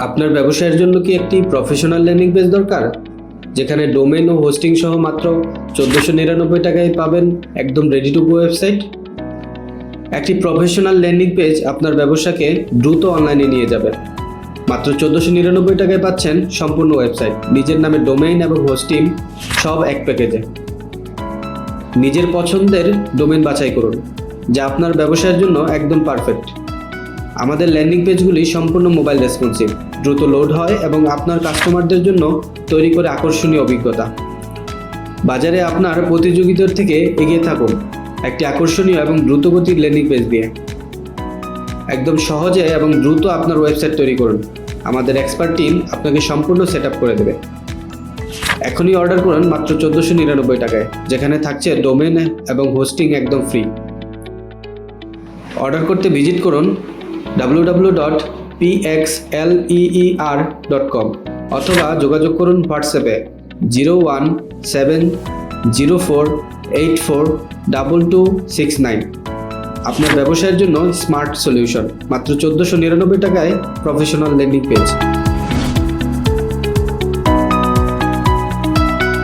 আপনার ব্যবসায়ের জন্য কি একটি প্রফেশনাল ল্যান্ডিং পেজ দরকার, যেখানে ডোমেন ও হোস্টিং সহ মাত্র 1499 টাকায় পাবেন একদম রেডি টু গো ওয়েবসাইট? একটি প্রফেশনাল ল্যান্ডিং পেজ আপনার ব্যবসাকে দ্রুত অনলাইনে নিয়ে যাবে। মাত্র 1499 টাকায় পাচ্ছেন সম্পূর্ণ ওয়েবসাইট, নিজের নামে ডোমেইন এবং হোস্টিং সব এক প্যাকেজে। নিজের পছন্দের ডোমেন বাছাই করুন, যা আপনার ব্যবসায়ের জন্য একদম পারফেক্ট। আমাদের ল্যান্ডিং পেজগুলি সম্পূর্ণ মোবাইল রেসপন্সিভ, দ্রুত লোড হয় এবং আপনার কাস্টমারদের জন্য তৈরি করে আকর্ষণীয় অভিজ্ঞতা। বাজারে আপনার প্রতিযোগীদের থেকে এগিয়ে থাকুন একটি আকর্ষণীয় এবং দ্রুতগতির ল্যান্ডিং পেজ দিয়ে। একদম সহজে এবং দ্রুত আপনার ওয়েবসাইট তৈরি করুন, আমাদের এক্সপার্ট টিম আপনাকে সম্পূর্ণ সেট আপ করে দেবে। এখনই অর্ডার করুন মাত্র 1499 টাকায়, যেখানে থাকছে ডোমেন এবং হোস্টিং একদম ফ্রি। অর্ডার করতে ভিজিট করুন www.pxleer.com অথবা যোগাযোগ করুন হোয়াটসঅ্যাপে 01704842269। আপনার ব্যবসায়ের জন্য স্মার্ট সলিউশন, মাত্র 1499 টাকায় প্রফেশনাল ল্যান্ডিং পেজ।